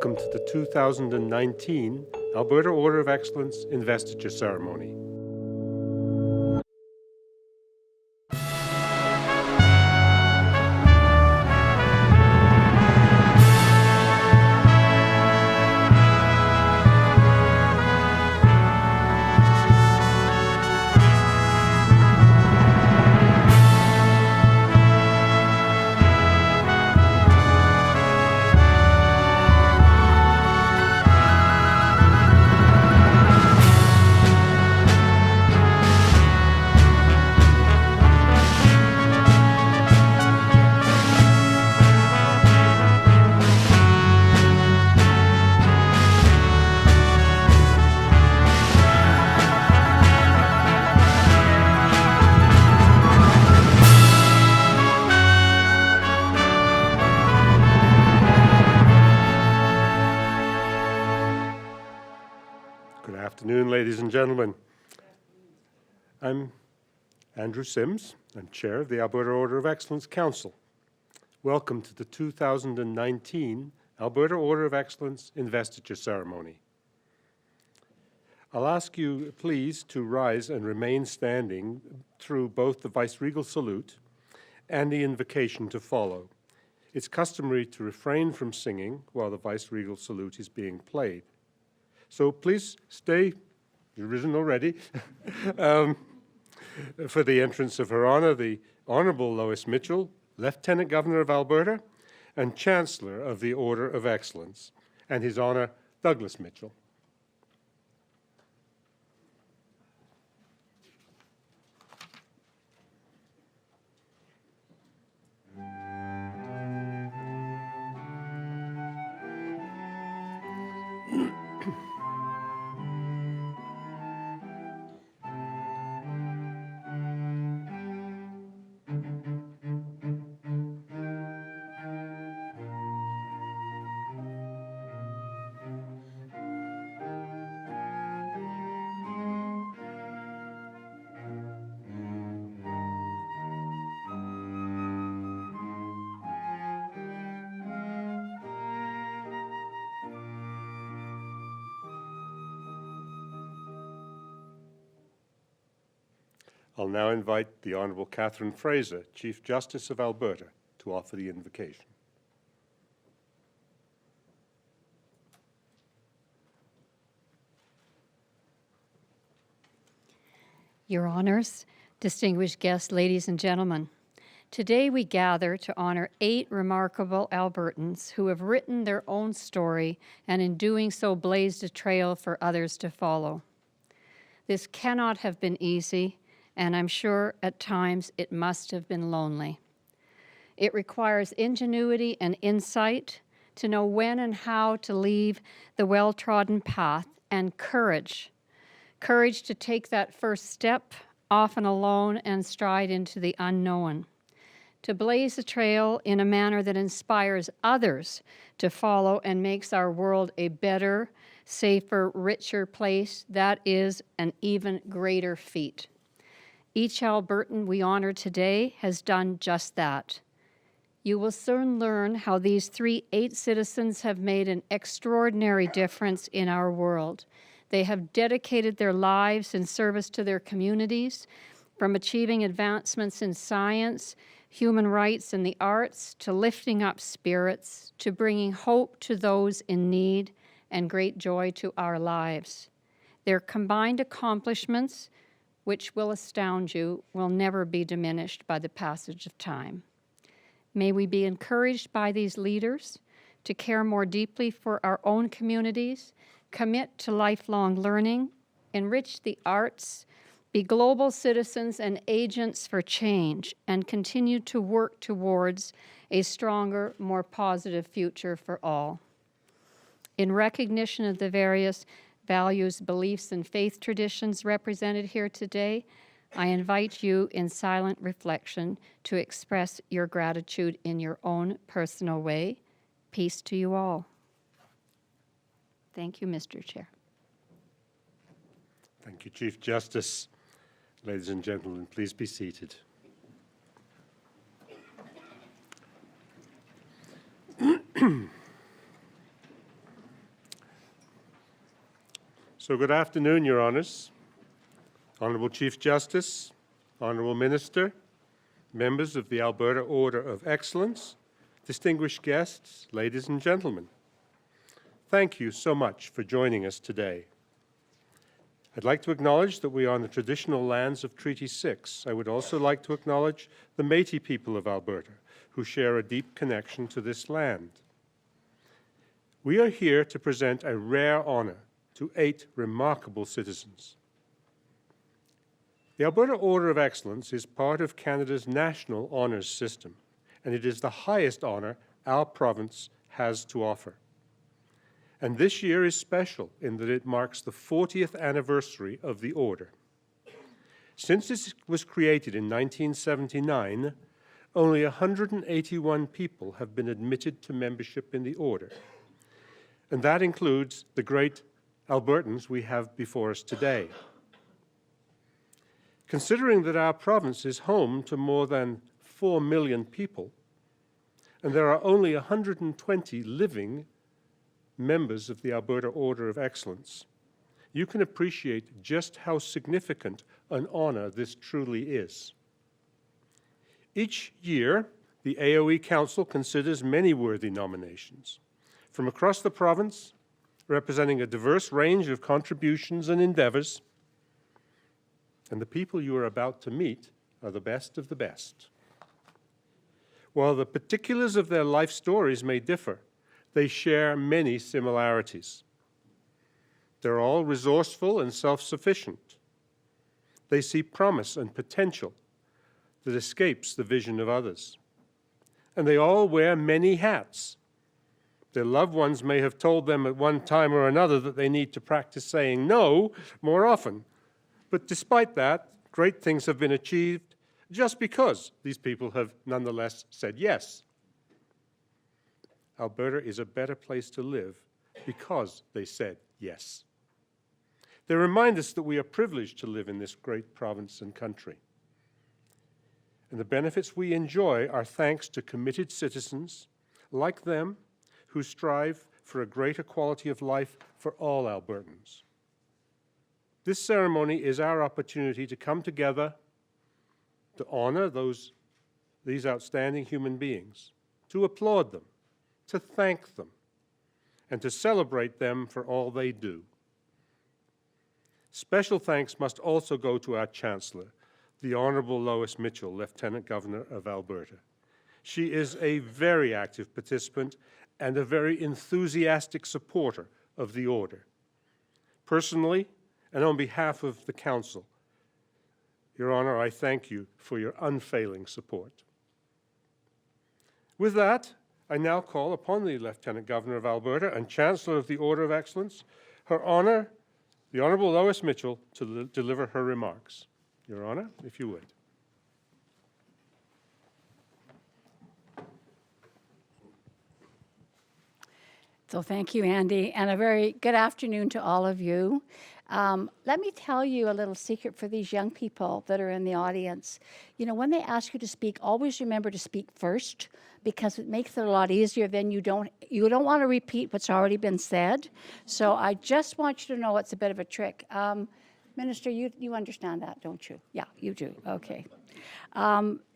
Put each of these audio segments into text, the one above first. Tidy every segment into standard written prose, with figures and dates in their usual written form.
Welcome to the 2019 Alberta Order of Excellence Investiture Ceremony. Good afternoon, ladies and gentlemen. I'm Andrew Sims. I'm Chair of the Alberta Order of Excellence Council. Welcome to the 2019 Alberta Order of Excellence Investiture Ceremony. I'll ask you, please, to rise and remain standing through both the Viceregal Salute and the invocation to follow. It's customary to refrain from singing while the Viceregal Salute is being played. So please stay, you've risen already, for the entrance of Her Honour, the Honourable Lois Mitchell, Lieutenant Governor of Alberta and Chancellor of the Order of Excellence, and His Honour Douglas Mitchell. I'll now invite the Honourable Catherine Fraser, Chief Justice of Alberta, to offer the invocation. Your Honours, distinguished guests, ladies and gentlemen, today we gather to honor 8 remarkable Albertans who have written their own story and in doing so blazed a trail for others to follow. This cannot have been easy, and I'm sure at times it must have been lonely. It requires ingenuity and insight to know when and how to leave the well-trodden path, and courage to take that first step, often alone, and stride into the unknown. To blaze a trail in a manner that inspires others to follow and makes our world a better, safer, richer place, that is an even greater feat. Each Albertan we honor today has done just that. You will soon learn how these 8 citizens have made an extraordinary difference in our world. They have dedicated their lives in service to their communities, from achieving advancements in science, human rights, and the arts, to lifting up spirits, to bringing hope to those in need and great joy to our lives. Their combined accomplishments, which will astound you, will never be diminished by the passage of time. May we be encouraged by these leaders to care more deeply for our own communities, commit to lifelong learning, enrich the arts, be global citizens and agents for change, and continue to work towards a stronger, more positive future for all. In recognition of the various values, beliefs, and faith traditions represented here today, I invite you in silent reflection to express your gratitude in your own personal way. Peace to you all. Thank you, Mr. Chair. Thank you, Chief Justice. Ladies and gentlemen, please be seated. So good afternoon, Your Honours, Honourable Chief Justice, Honourable Minister, members of the Alberta Order of Excellence, distinguished guests, ladies and gentlemen. Thank you so much for joining us today. I'd like to acknowledge that we are on the traditional lands of Treaty 6. I would also like to acknowledge the Métis people of Alberta, who share a deep connection to this land. We are here to present a rare honour to 8 remarkable citizens. The Alberta Order of Excellence is part of Canada's national honours system, and it is the highest honour our province has to offer. And this year is special in that it marks the 40th anniversary of the Order. Since it was created in 1979, only 181 people have been admitted to membership in the Order, and that includes the great Albertans we have before us today. Considering that our province is home to more than 4 million people, and there are only 120 living members of the Alberta Order of Excellence, you can appreciate just how significant an honour this truly is. Each year, the AOE Council considers many worthy nominations from across the province, representing a diverse range of contributions and endeavours, and the people you are about to meet are the best of the best. While the particulars of their life stories may differ, they share many similarities. They're all resourceful and self-sufficient. They see promise and potential that escapes the vision of others. And they all wear many hats. Their loved ones may have told them at one time or another that they need to practice saying no more often. But despite that, great things have been achieved just because these people have nonetheless said yes. Alberta is a better place to live because they said yes. They remind us that we are privileged to live in this great province and country. And the benefits we enjoy are thanks to committed citizens like them who strive for a greater quality of life for all Albertans. This ceremony is our opportunity to come together to honour these outstanding human beings, to applaud them, to thank them, and to celebrate them for all they do. Special thanks must also go to our Chancellor, the Honourable Lois Mitchell, Lieutenant Governor of Alberta. She is a very active participant and a very enthusiastic supporter of the Order. Personally, and on behalf of the Council, Your Honour, I thank you for your unfailing support. With that, I now call upon the Lieutenant Governor of Alberta and Chancellor of the Order of Excellence, Her Honour, the Honourable Lois Mitchell, to deliver her remarks. Your Honour, if you would. So thank you, Andy, and a very good afternoon to all of you. Let me tell you a little secret for these young people that are in the audience. You know, when they ask you to speak, always remember to speak first, because it makes it a lot easier. Then you don't want to repeat what's already been said. So I just want you to know it's a bit of a trick. Minister, you understand that, don't you? Yeah, you do. Okay.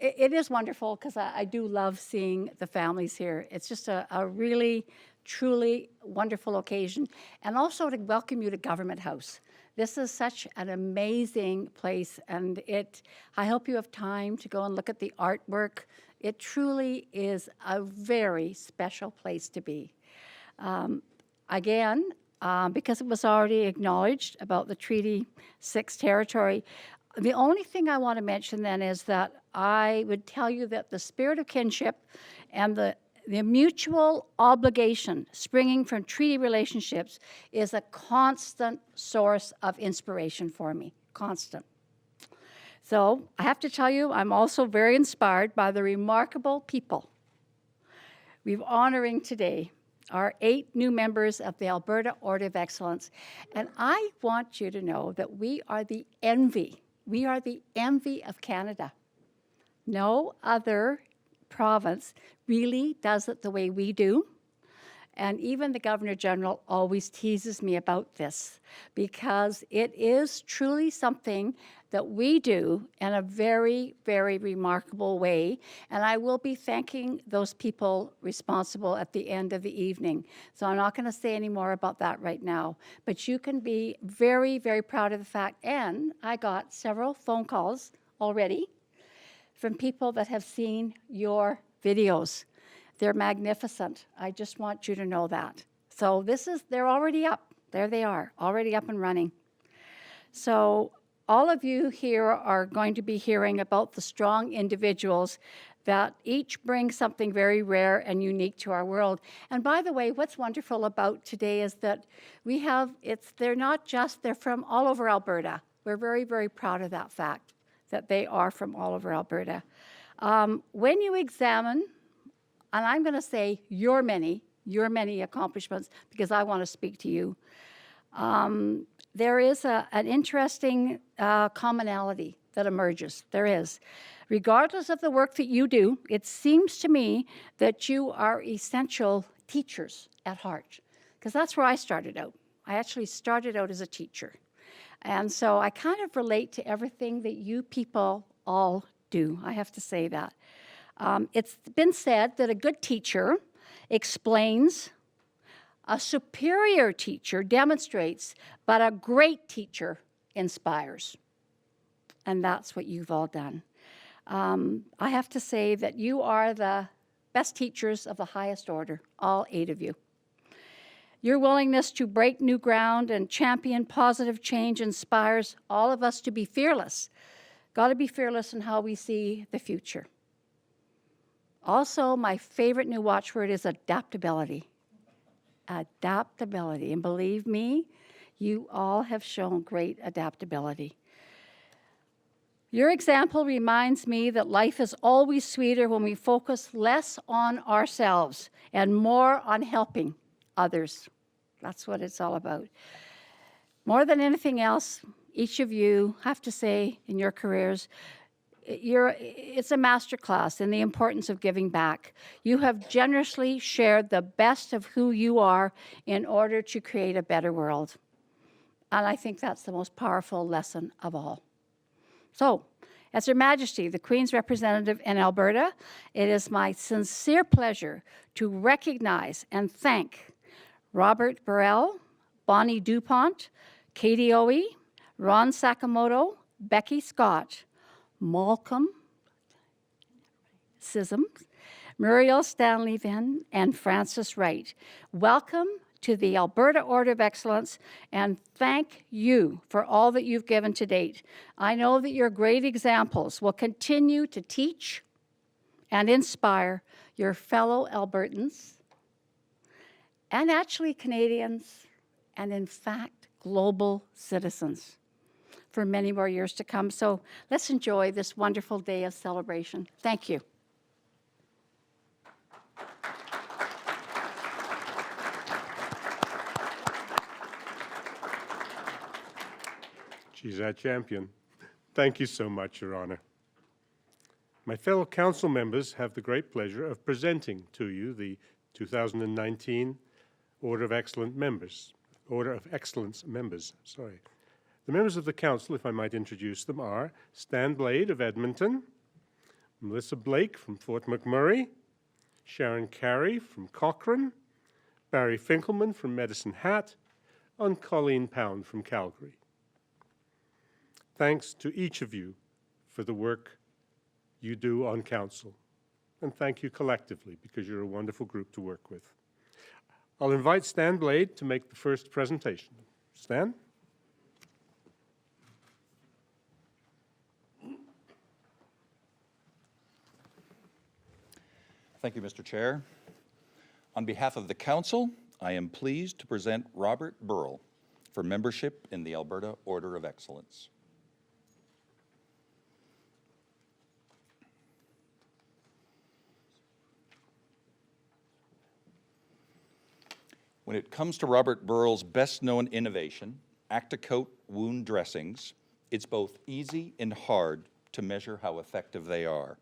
It is wonderful because I do love seeing the families here. It's just a really, truly wonderful occasion. And also to welcome you to Government House. This is such an amazing place, and I hope you have time to go and look at the artwork. It truly is a very special place to be. Again, because it was already acknowledged about the Treaty 6 territory, the only thing I want to mention then is that I would tell you that the spirit of kinship and the mutual obligation springing from treaty relationships is a constant source of inspiration for me, constant. So I have to tell you, I'm also very inspired by the remarkable people we've honoring today, our 8 new members of the Alberta Order of Excellence. And I want you to know that we are the envy. We are the envy of Canada. No other province really does it the way we do. And even the Governor General always teases me about this because it is truly something that we do in a very, very remarkable way. And I will be thanking those people responsible at the end of the evening. So I'm not going to say any more about that right now. But you can be very, very proud of the fact. And I got several phone calls already from people that have seen your videos. They're magnificent. I just want you to know that. So they're already up. There they are, already up and running. So all of you here are going to be hearing about the strong individuals that each bring something very rare and unique to our world. And by the way, what's wonderful about today is that they're from all over Alberta. We're very, very proud of that fact, that they are from all over Alberta. When you examine, and I'm going to say your many accomplishments, because I want to speak to you, there is an interesting commonality that emerges. There is. Regardless of the work that you do, it seems to me that you are essential teachers at heart, because that's where I started out. I actually started out as a teacher. And so I kind of relate to everything that you people all do. I have to say that. It's been said that a good teacher explains, a superior teacher demonstrates, but a great teacher inspires. And that's what you've all done. I have to say that you are the best teachers of the highest order, all 8 of you. Your willingness to break new ground and champion positive change inspires all of us to be fearless. Got to be fearless in how we see the future. Also, my favorite new watchword is adaptability. Adaptability. And believe me, you all have shown great adaptability. Your example reminds me that life is always sweeter when we focus less on ourselves and more on helping others. That's what it's all about. More than anything else, each of you, have to say, in your careers, it's a masterclass in the importance of giving back. You have generously shared the best of who you are in order to create a better world. And I think that's the most powerful lesson of all. So, as Her Majesty, the Queen's representative in Alberta, it is my sincere pleasure to recognize and thank Robert Burrell, Bonnie DuPont, Katie Owie, Ron Sakamoto, Becky Scott, Malcolm Sisms, Muriel Stanley Venn, and Francis Wright. Welcome to the Alberta Order of Excellence, and thank you for all that you've given to date. I know that your great examples will continue to teach and inspire your fellow Albertans, and actually Canadians, and in fact, global citizens for many more years to come. So let's enjoy this wonderful day of celebration. Thank you. She's our champion. Thank you so much, Your Honor. My fellow council members have the great pleasure of presenting to you the 2019 Order of Excellence members. The members of the council, if I might introduce them, are Stan Blade of Edmonton, Melissa Blake from Fort McMurray, Sharon Carey from Cochrane, Barry Finkelman from Medicine Hat, and Colleen Pound from Calgary. Thanks to each of you for the work you do on council. And thank you collectively, because you're a wonderful group to work with. I'll invite Stan Blade to make the first presentation. Stan? Thank you, Mr. Chair. On behalf of the Council, I am pleased to present Robert Burrell for membership in the Alberta Order of Excellence. When it comes to Robert Burrell's best-known innovation, Acticoat wound dressings, it's both easy and hard to measure how effective they are.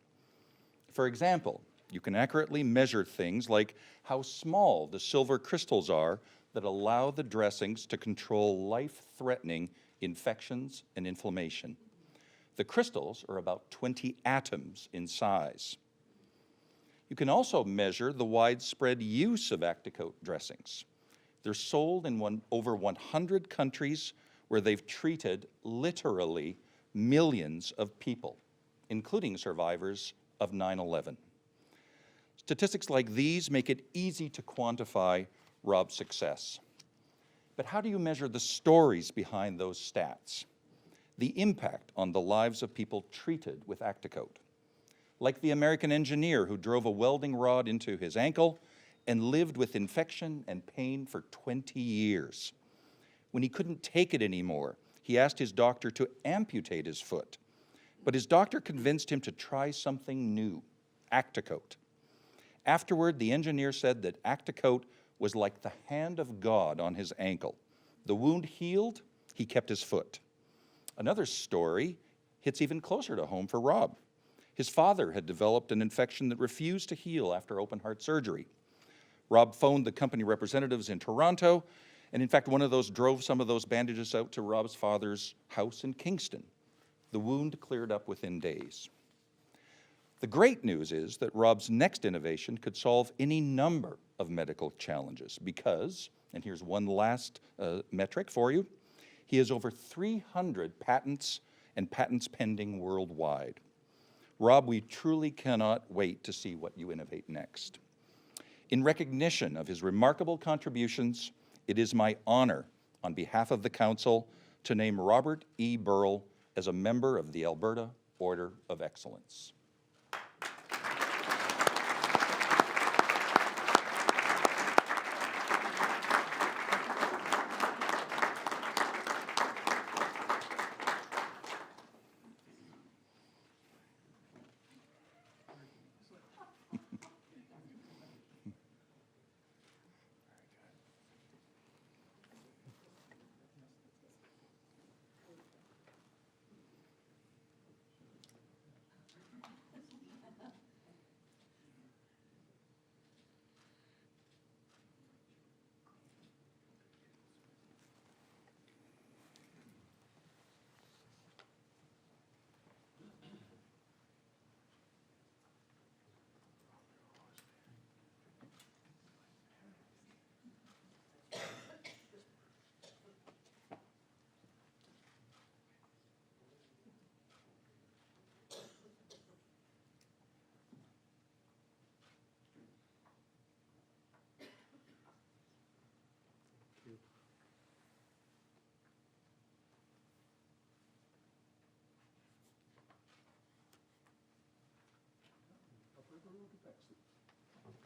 For example, You can accurately measure things like how small the silver crystals are that allow the dressings to control life-threatening infections and inflammation. The crystals are about 20 atoms in size. You can also measure the widespread use of Acticoat dressings. They're sold in over 100 countries where they've treated literally millions of people, including survivors of 9/11. Statistics like these make it easy to quantify Rob's success. But how do you measure the stories behind those stats? The impact on the lives of people treated with Acticoat. Like the American engineer who drove a welding rod into his ankle and lived with infection and pain for 20 years. When he couldn't take it anymore, he asked his doctor to amputate his foot. But his doctor convinced him to try something new, Acticoat. Afterward, the engineer said that Acticoat was like the hand of God on his ankle. The wound healed, he kept his foot. Another story hits even closer to home for Rob. His father had developed an infection that refused to heal after open heart surgery. Rob phoned the company representatives in Toronto, and in fact, one of those drove some of those bandages out to Rob's father's house in Kingston. The wound cleared up within days. The great news is that Rob's next innovation could solve any number of medical challenges because, and here's one last metric for you, he has over 300 patents and patents pending worldwide. Rob, we truly cannot wait to see what you innovate next. In recognition of his remarkable contributions, it is my honor, on behalf of the Council, to name Robert E. Burl as a member of the Alberta Order of Excellence.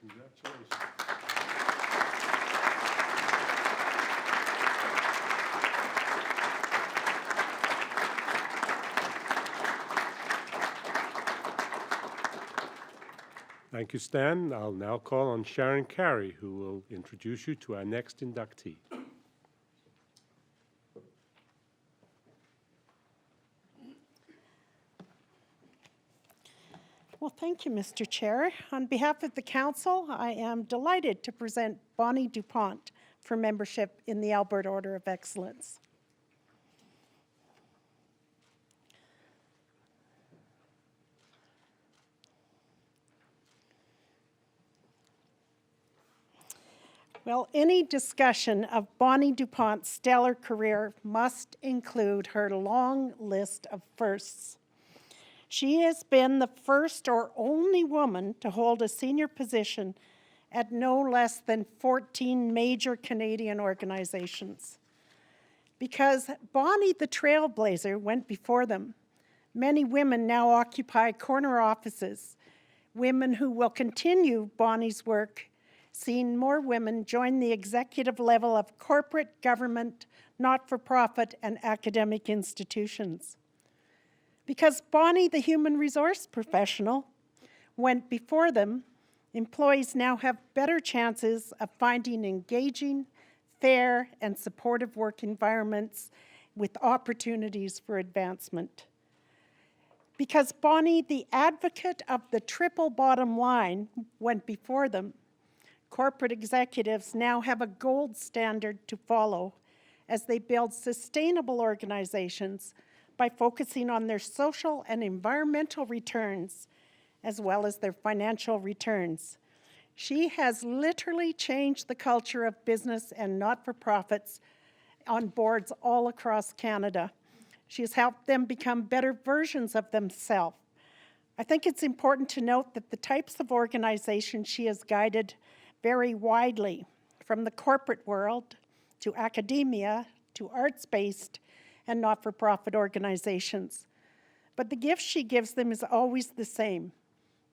Congratulations. Thank you, Stan. I'll now call on Sharon Carey, who will introduce you to our next inductee. Well, thank you, Mr. Chair. On behalf of the Council, I am delighted to present Bonnie DuPont for membership in the Alberta Order of Excellence. Well, any discussion of Bonnie DuPont's stellar career must include her long list of firsts. She has been the first or only woman to hold a senior position at no less than 14 major Canadian organizations. Because Bonnie the Trailblazer went before them, many women now occupy corner offices, women who will continue Bonnie's work, seeing more women join the executive level of corporate, government, not-for-profit, and academic institutions. Because Bonnie, the human resource professional, went before them, employees now have better chances of finding engaging, fair, and supportive work environments with opportunities for advancement. Because Bonnie, the advocate of the triple bottom line, went before them, corporate executives now have a gold standard to follow as they build sustainable organizations by focusing on their social and environmental returns as well as their financial returns. She has literally changed the culture of business and not-for-profits on boards all across Canada. She has helped them become better versions of themselves. I think it's important to note that the types of organizations she has guided vary widely, from the corporate world to academia to arts-based and not-for-profit organizations. But the gift she gives them is always the same: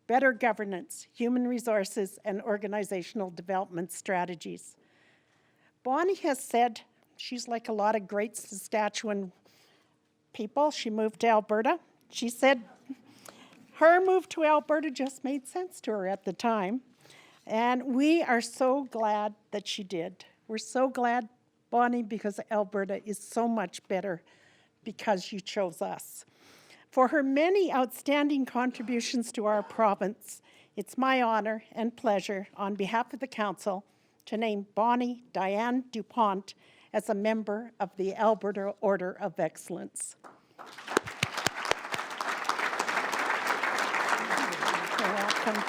better governance, human resources, and organizational development strategies. Bonnie has said she's like a lot of great Saskatchewan people. She moved to Alberta. She said her move to Alberta just made sense to her at the time. And we are so glad that she did. We're so glad, Bonnie, because Alberta is so much better because you chose us. For her many outstanding contributions to our province, it's my honor and pleasure on behalf of the council to name Bonnie Diane DuPont as a member of the Alberta Order of Excellence. You're welcome.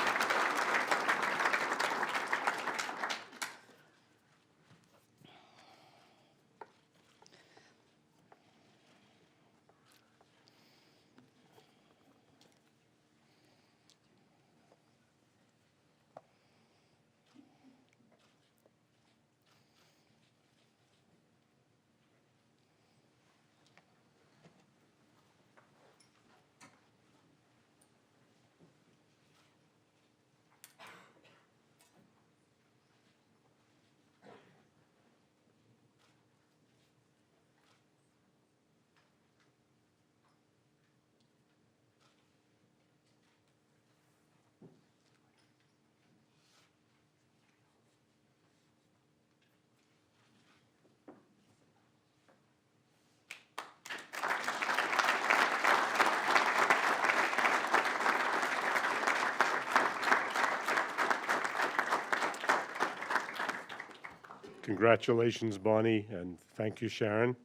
Congratulations, Bonnie, and thank you, Sharon.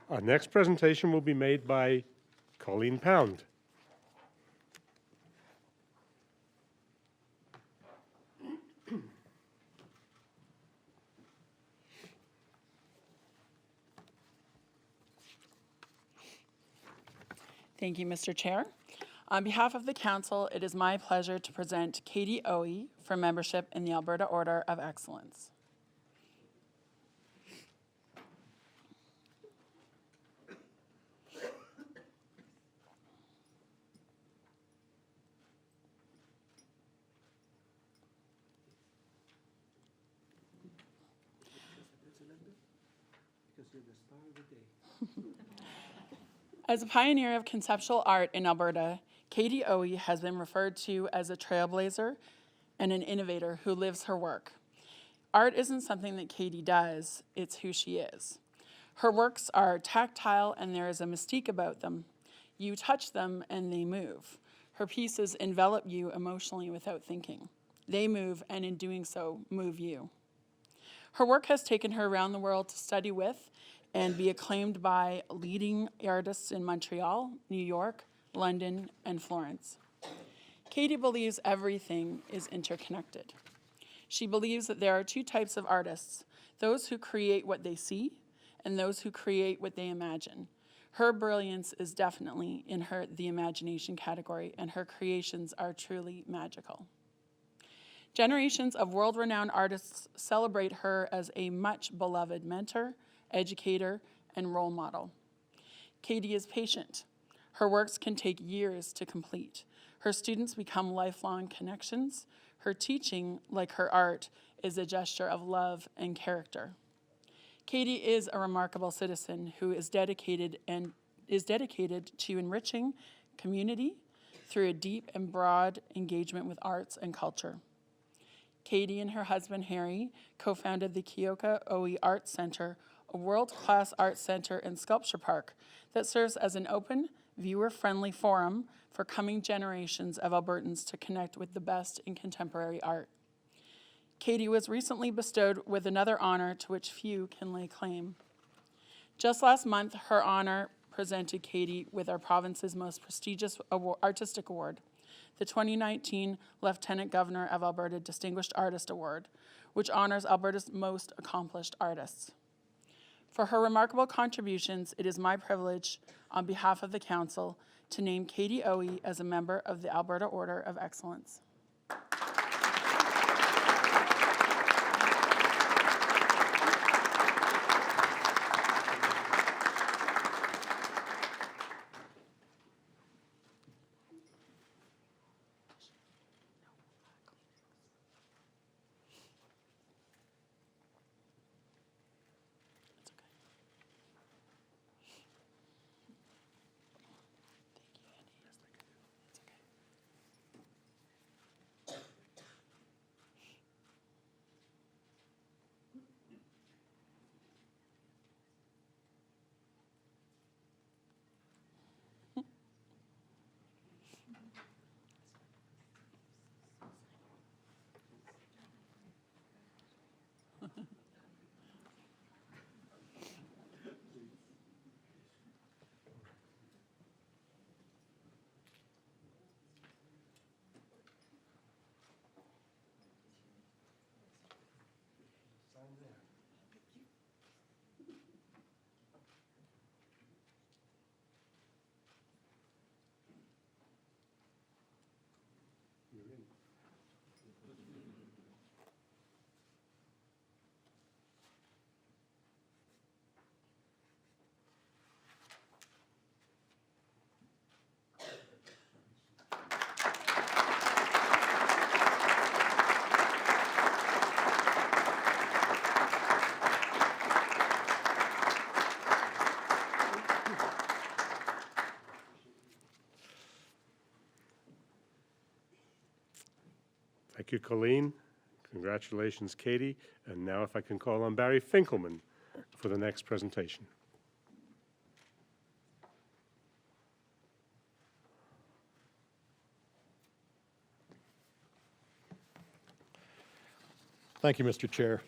Our next presentation will be made by Colleen Pound. Thank you, Mr. Chair. On behalf of the Council, it is my pleasure to present Katie Owie for membership in the Alberta Order of Excellence. As a pioneer of conceptual art in Alberta, Katie Owie has been referred to as a trailblazer and an innovator who lives her work. Art isn't something that Katie does, it's who she is. Her works are tactile and there is a mystique about them. You touch them and they move. Her pieces envelop you emotionally without thinking. They move, and in doing so, move you. Her work has taken her around the world to study with and be acclaimed by leading artists in Montreal, New York, London, and Florence. Katie believes everything is interconnected. She believes that there are two types of artists: those who create what they see and those who create what they imagine. Her brilliance is definitely in the imagination category, and her creations are truly magical. Generations of world-renowned artists celebrate her as a much-beloved mentor, educator, and role model. Katie is patient. Her works can take years to complete. Her students become lifelong connections. Her teaching, like her art, is a gesture of love and character. Katie is a remarkable citizen who is dedicated to enriching community through a deep and broad engagement with arts and culture. Katie and her husband Harry co-founded the Kyoka Owie Arts Center, a world-class art center and sculpture park that serves as an open, viewer-friendly forum for coming generations of Albertans to connect with the best in contemporary art. Katie was recently bestowed with another honor to which few can lay claim. Just last month, her honor presented Katie with our province's most prestigious artistic award, the 2019 Lieutenant Governor of Alberta Distinguished Artist Award, which honors Alberta's most accomplished artists. For her remarkable contributions, it is my privilege, on behalf of the Council, to name Katie Owie as a member of the Alberta Order of Excellence. Thank you, Colleen. Congratulations, Katie. And now if I can call on Barry Finkelman for the next presentation. Thank you, Mr. Chair.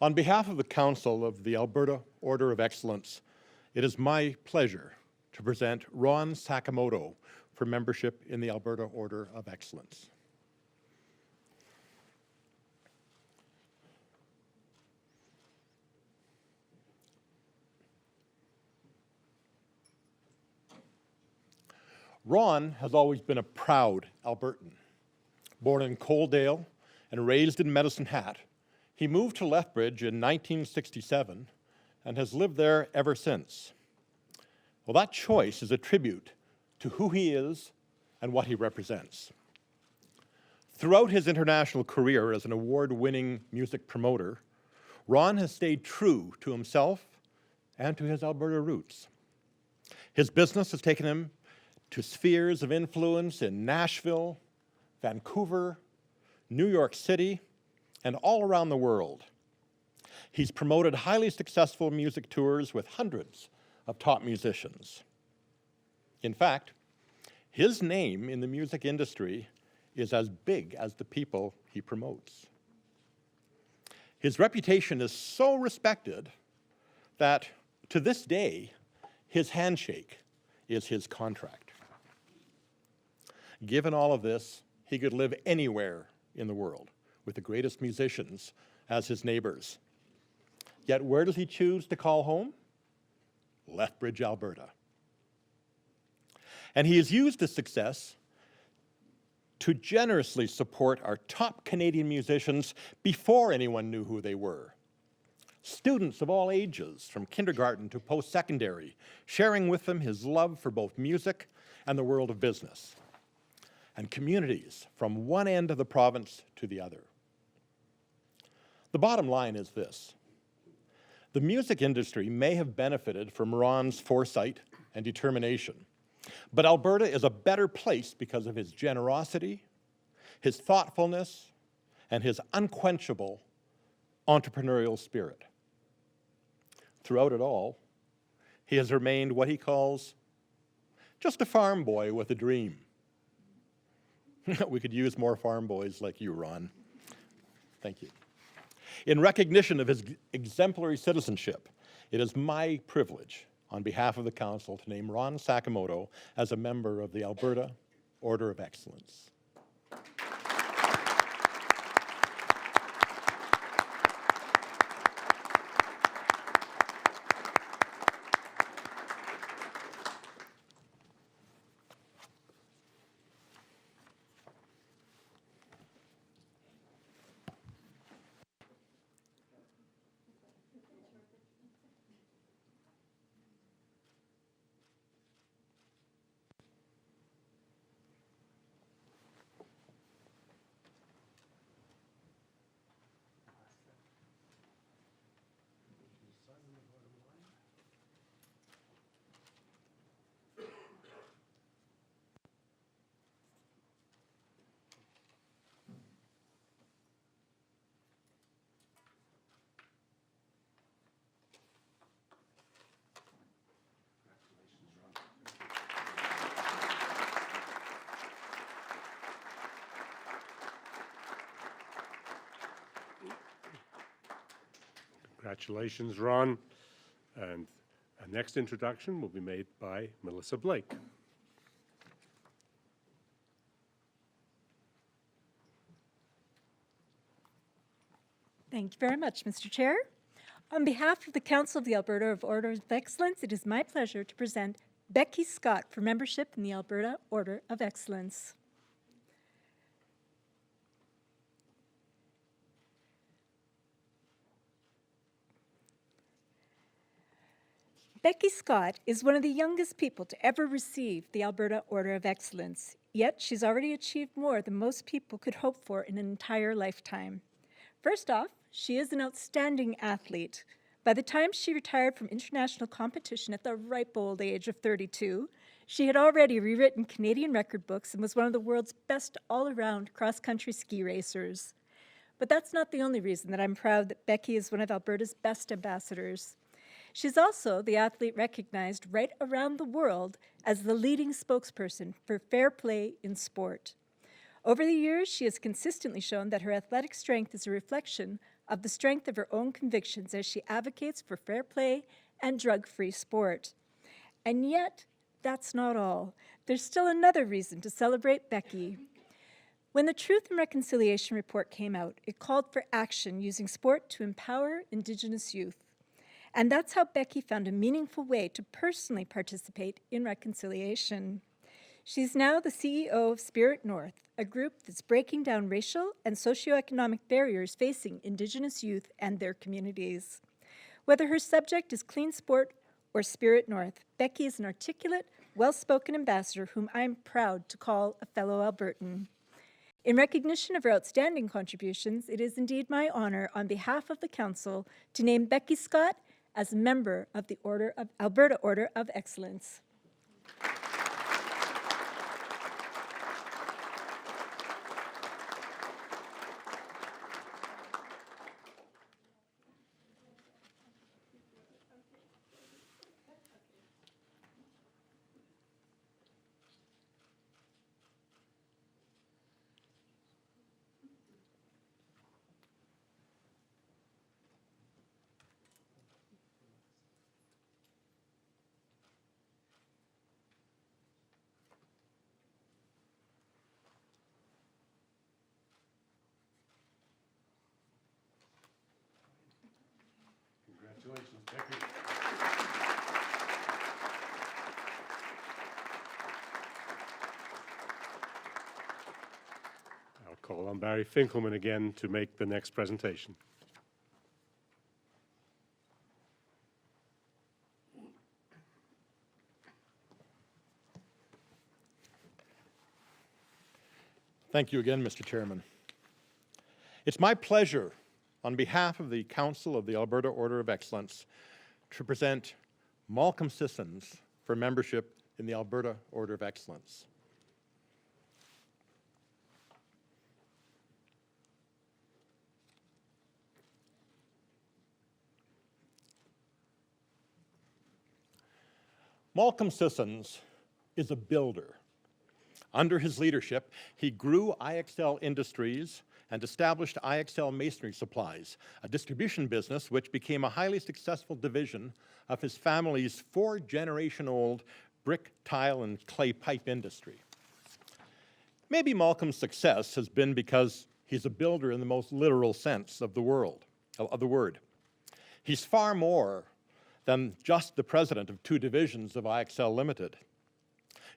On behalf of the Council of the Alberta Order of Excellence, it is my pleasure to present Ron Sakamoto for membership in the Alberta Order of Excellence. Ron has always been a proud Albertan. Born in Coaldale and raised in Medicine Hat, he moved to Lethbridge in 1967 and has lived there ever since. Well, that choice is a tribute to who he is and what he represents. Throughout his international career as an award-winning music promoter, Ron has stayed true to himself and to his Alberta roots. His business has taken him to spheres of influence in Nashville, Vancouver, New York City, and all around the world. He's promoted highly successful music tours with hundreds of top musicians. In fact, his name in the music industry is as big as the people he promotes. His reputation is so respected that to this day, his handshake is his contract. Given all of this, he could live anywhere in the world with the greatest musicians as his neighbors. Yet where does he choose to call home? Lethbridge, Alberta. And he has used this success to generously support our top Canadian musicians before anyone knew who they were. Students of all ages, from kindergarten to post-secondary, sharing with them his love for both music and the world of business. And communities from one end of the province to the other. The bottom line is this. The music industry may have benefited from Ron's foresight and determination, but Alberta is a better place because of his generosity, his thoughtfulness, and his unquenchable entrepreneurial spirit. Throughout it all, he has remained what he calls just a farm boy with a dream. We could use more farm boys like you, Ron. Thank you. In recognition of his exemplary citizenship, it is my privilege, on behalf of the Council, to name Ron Sakamoto as a member of the Alberta Order of Excellence. Congratulations, Ron. And our next introduction will be made by Melissa Blake. Thank you very much, Mr. Chair. On behalf of the Council of the Alberta Order of Excellence, it is my pleasure to present Becky Scott for membership in the Alberta Order of Excellence. Becky Scott is one of the youngest people to ever receive the Alberta Order of Excellence, yet she's already achieved more than most people could hope for in an entire lifetime. First off, she is an outstanding athlete. By the time she retired from international competition at the ripe old age of 32, she had already rewritten Canadian record books and was one of the world's best all-around cross-country ski racers. But that's not the only reason that I'm proud that Becky is one of Alberta's best ambassadors. She's also the athlete recognized right around the world as the leading spokesperson for fair play in sport. Over the years, she has consistently shown that her athletic strength is a reflection of the strength of her own convictions as she advocates for fair play and drug-free sport. And yet, that's not all. There's still another reason to celebrate Becky. When the Truth and Reconciliation Report came out, it called for action using sport to empower Indigenous youth. And that's how Becky found a meaningful way to personally participate in reconciliation. She's now the CEO of Spirit North, a group that's breaking down racial and socioeconomic barriers facing Indigenous youth and their communities. Whether her subject is clean sport or Spirit North, Becky is an articulate, well-spoken ambassador whom I'm proud to call a fellow Albertan. In recognition of her outstanding contributions, it is indeed my honor on behalf of the Council to name Becky Scott as a member of the Alberta Order of Excellence. Congratulations, Becky. I'll call on Barry Finkelman again to make the next presentation. Thank you again, Mr. Chairman. It's my pleasure, on behalf of the Council of the Alberta Order of Excellence, to present Malcolm Sissons for membership in the Alberta Order of Excellence. Malcolm Sissons is a builder. Under his leadership, he grew IXL Industries and established IXL Masonry Supplies, a distribution business which became a highly successful division of his family's 4-generation-old brick, tile, and clay pipe industry. Maybe Malcolm's success has been because he's a builder in the most literal sense of the word. He's far more than just the president of 2 divisions of IXL Limited.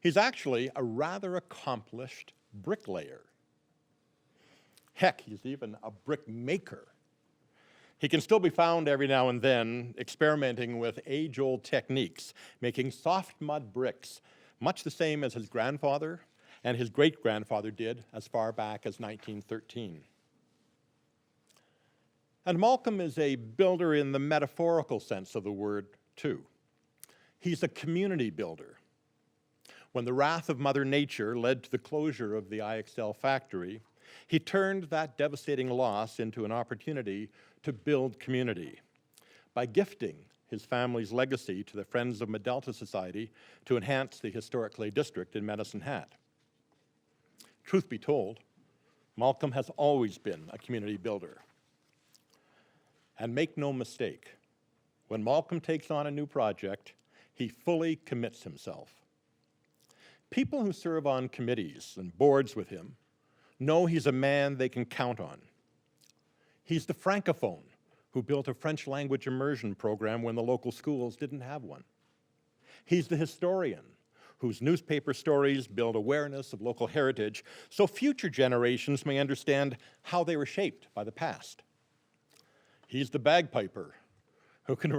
He's actually a rather accomplished bricklayer. Heck, he's even a brick maker. He can still be found every now and then experimenting with age-old techniques, making soft mud bricks, much the same as his grandfather and his great-grandfather did as far back as 1913. And Malcolm is a builder in the metaphorical sense of the word, too. He's a community builder. When the wrath of Mother Nature led to the closure of the IXL factory, he turned that devastating loss into an opportunity to build community by gifting his family's legacy to the Friends of Medelta Society to enhance the historic clay district in Medicine Hat. Truth be told, Malcolm has always been a community builder. And make no mistake, when Malcolm takes on a new project, he fully commits himself. People who serve on committees and boards with him know he's a man they can count on. He's the francophone who built a French language immersion program when the local schools didn't have one. He's the historian whose newspaper stories build awareness of local heritage so future generations may understand how they were shaped by the past. He's the bagpiper who can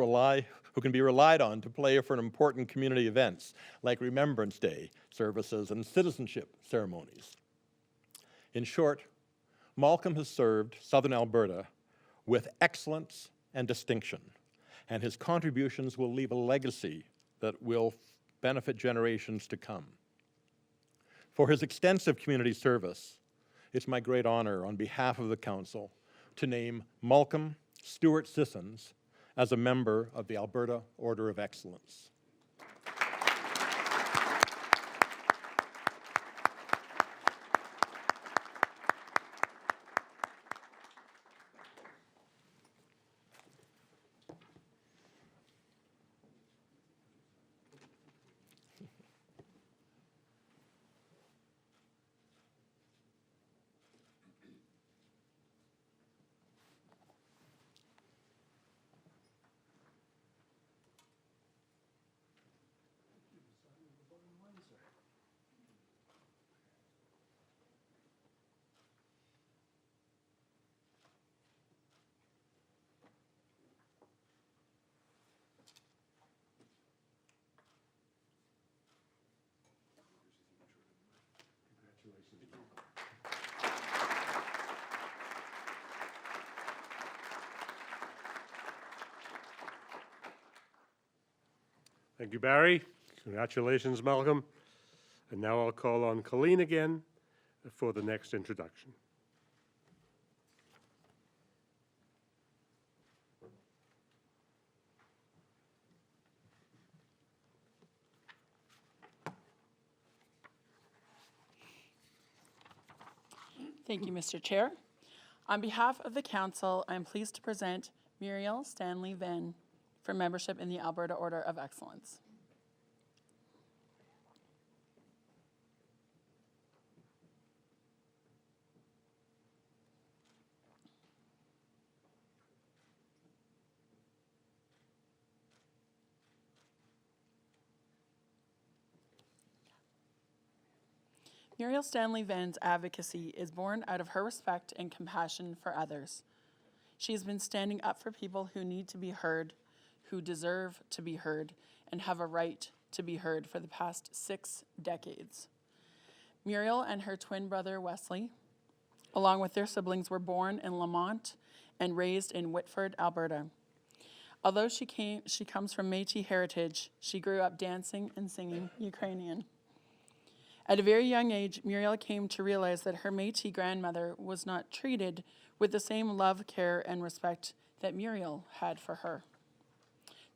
be relied on to play for important community events like Remembrance Day services and citizenship ceremonies. In short, Malcolm has served Southern Alberta with excellence and distinction, and his contributions will leave a legacy that will benefit generations to come. For his extensive community service, it's my great honor on behalf of the Council to name Malcolm Stewart Sissons as a member of the Alberta Order of Excellence. Thank you, Barry. Congratulations, Malcolm. And now I'll call on Colleen again for the next introduction. Thank you, Mr. Chair. On behalf of the Council, I'm pleased to present Muriel Stanley Venn for membership in the Alberta Order of Excellence. Muriel Stanley Venn's advocacy is born out of her respect and compassion for others. She has been standing up for people who need to be heard, who deserve to be heard, and have a right to be heard for the past 6 decades. Muriel and her twin brother Wesley, along with their siblings, were born in Lamont and raised in Whitford, Alberta. Although she comes from Métis heritage, she grew up dancing and singing Ukrainian. At a very young age, Muriel came to realize that her Métis grandmother was not treated with the same love, care, and respect that Muriel had for her.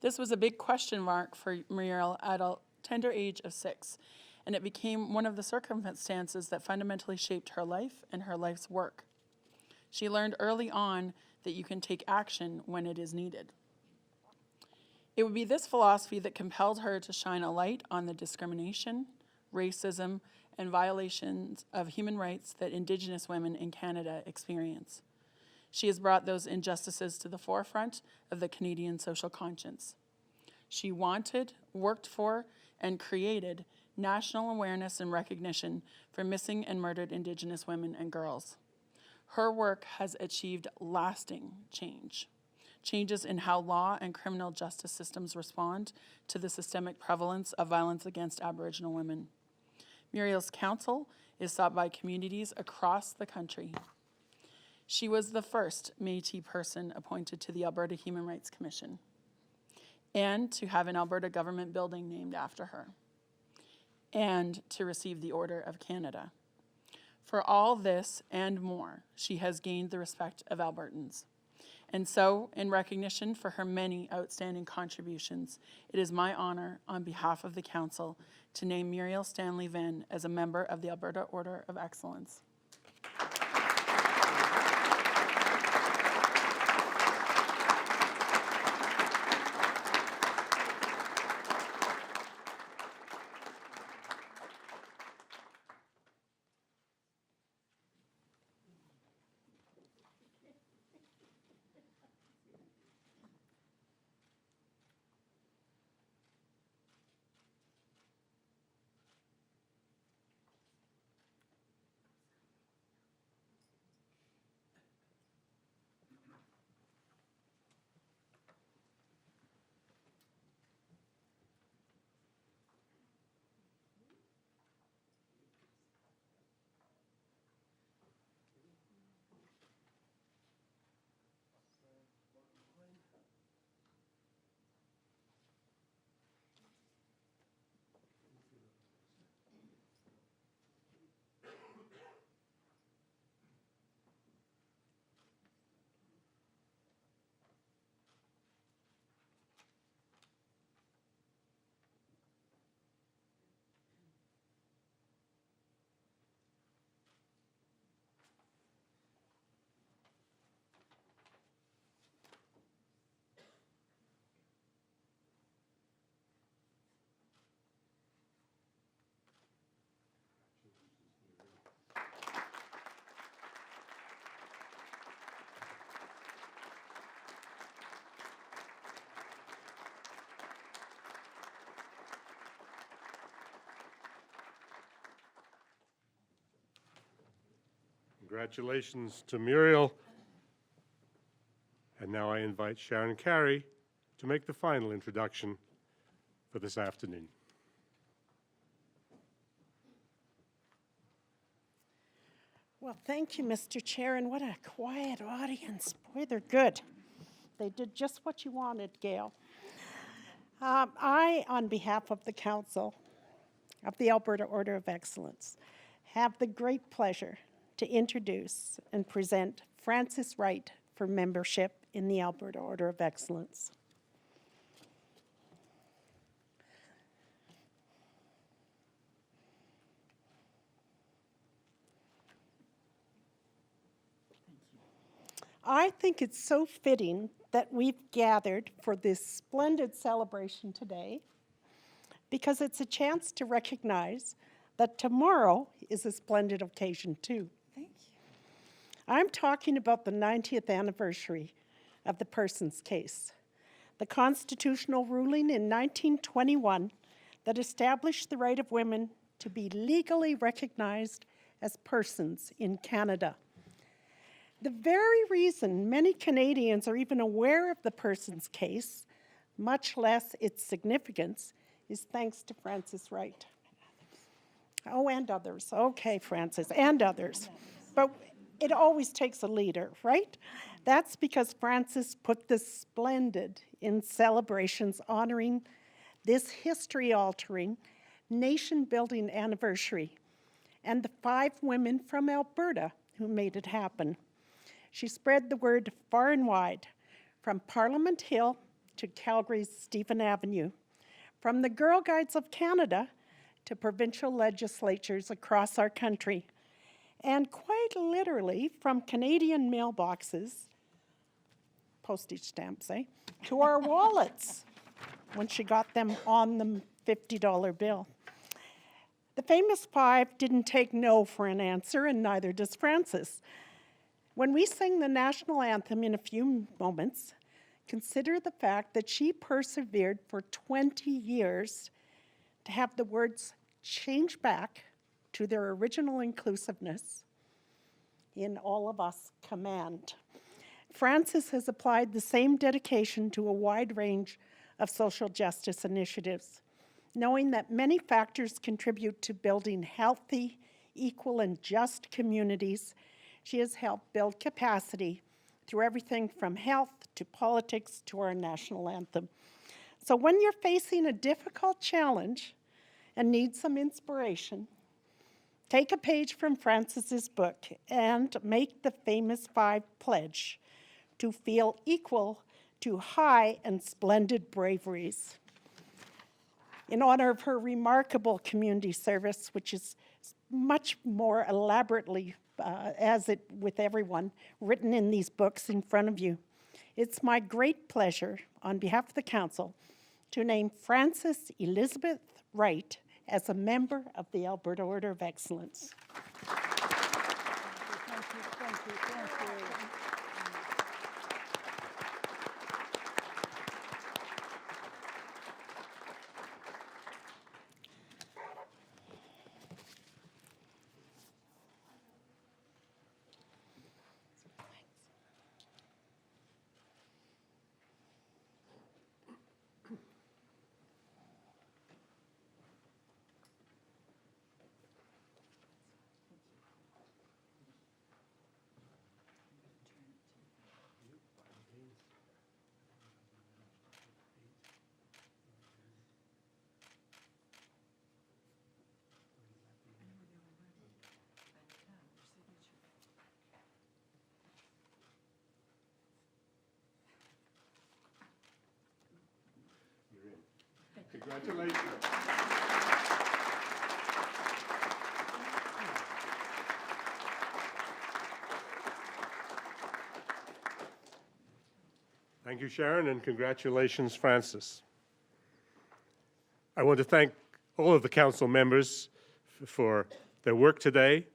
This was a big question mark for Muriel at a tender age of 6, and it became one of the circumstances that fundamentally shaped her life and her life's work. She learned early on that you can take action when it is needed. It would be this philosophy that compelled her to shine a light on the discrimination, racism, and violations of human rights that Indigenous women in Canada experience. She has brought those injustices to the forefront of the Canadian social conscience. She wanted, worked for, and created national awareness and recognition for missing and murdered Indigenous women and girls. Her work has achieved lasting change. Changes in how law and criminal justice systems respond to the systemic prevalence of violence against Aboriginal women. Muriel's counsel is sought by communities across the country. She was the first Métis person appointed to the Alberta Human Rights Commission, and to have an Alberta government building named after her, and to receive the Order of Canada. For all this and more, she has gained the respect of Albertans. And so, in recognition for her many outstanding contributions, it is my honor, on behalf of the Council, to name Muriel Stanley Venn as a member of the Alberta Order of Excellence. Congratulations to Muriel. And now I invite Sharon Carey to make the final introduction for this afternoon. Well, thank you, Mr. Chair, and what a quiet audience. Boy, they're good. They did just what you wanted, Gail. I, on behalf of the Council of the Alberta Order of Excellence, have the great pleasure to introduce and present Frances Wright for membership in the Alberta Order of Excellence. I think it's so fitting that we've gathered for this splendid celebration today, because it's a chance to recognize that tomorrow is a splendid occasion too. Thank you. I'm talking about the 90th anniversary of the Persons case, the constitutional ruling in 1921 that established the right of women to be legally recognized as persons in Canada. The very reason many Canadians are even aware of the Persons case, much less its significance, is thanks to Frances Wright. Oh, and others. Okay, Frances, and others. But it always takes a leader, right? That's because Frances put this splendid in celebrations honoring this history-altering, nation-building anniversary, and the 5 women from Alberta who made it happen. She spread the word far and wide, from Parliament Hill to Calgary's Stephen Avenue, from the Girl Guides of Canada to provincial legislatures across our country, and quite literally from Canadian mailboxes, postage stamps, to our wallets when she got them on the $50 bill. The famous five didn't take no for an answer, and neither does Frances. When we sing the national anthem in a few moments, consider the fact that she persevered for 20 years to have the words change back to their original inclusiveness in all of us command. Frances has applied the same dedication to a wide range of social justice initiatives, knowing that many factors contribute to building healthy, equal, and just communities. She has helped build capacity through everything from health to politics to our national anthem. So when you're facing a difficult challenge and need some inspiration, take a page from Frances's book and make the famous five pledge to feel equal to high and splendid braveries. In honor of her remarkable community service, which is much more elaborately, as it with everyone, written in these books in front of you, it's my great pleasure, on behalf of the Council, to name Frances Elizabeth Wright as a member of the Alberta Order of Excellence. Thank you. Congratulations. Thank you, Sharon, and congratulations, Frances. I want to thank all of the council members for their work today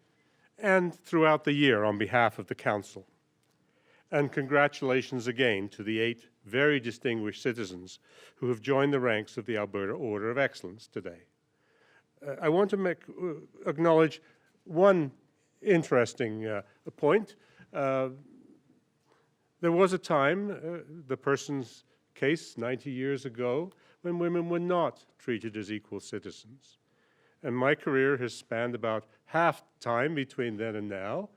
and throughout the year on behalf of the council. And congratulations again to the 8 very distinguished citizens who have joined the ranks of the Alberta Order of Excellence today. I want to acknowledge one interesting point. There was a time, the person's case 90 years ago, when women were not treated as equal citizens. And my career has spanned about half time between then and now.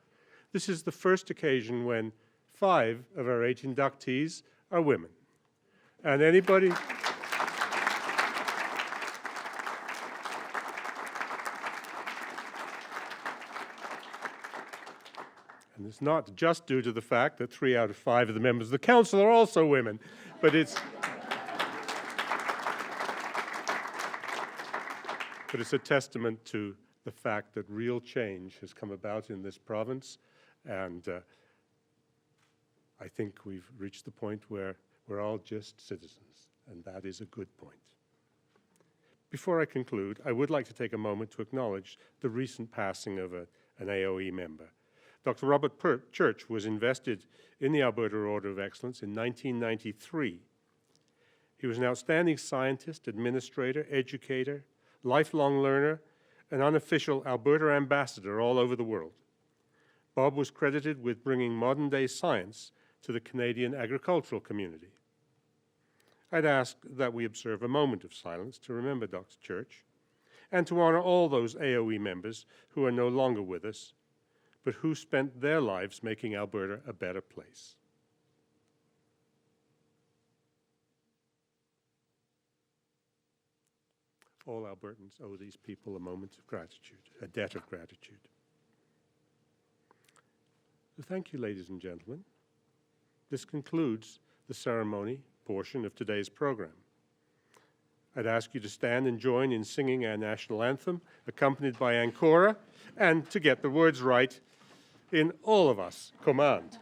This is the first occasion when 5 of our 8 inductees are women. And anybody... And it's not just due to the fact that 3 out of 5 of the members of the council are also women, but it's a testament to the fact that real change has come about in this province, and I think we've reached the point where we're all just citizens, and that is a good point. Before I conclude, I would like to take a moment to acknowledge the recent passing of an AOE member. Dr. Robert Church was invested in the Alberta Order of Excellence in 1993. He was an outstanding scientist, administrator, educator, lifelong learner, an unofficial Alberta ambassador all over the world. Bob was credited with bringing modern-day science to the Canadian agricultural community. I'd ask that we observe a moment of silence to remember Dr. Church and to honor all those AOE members who are no longer with us, but who spent their lives making Alberta a better place. All Albertans owe these people a moment of gratitude, a debt of gratitude. So thank you, ladies and gentlemen. This concludes the ceremony portion of today's program. I'd ask you to stand and join in singing our national anthem, accompanied by Ancora, and to get the words right, in all of us command.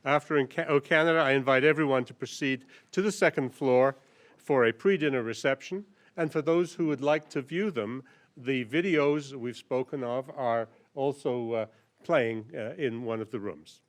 After O Canada, I invite everyone to proceed to the second floor for a pre-dinner reception, and for those who would like to view them, the videos we've spoken of are also playing in one of the rooms.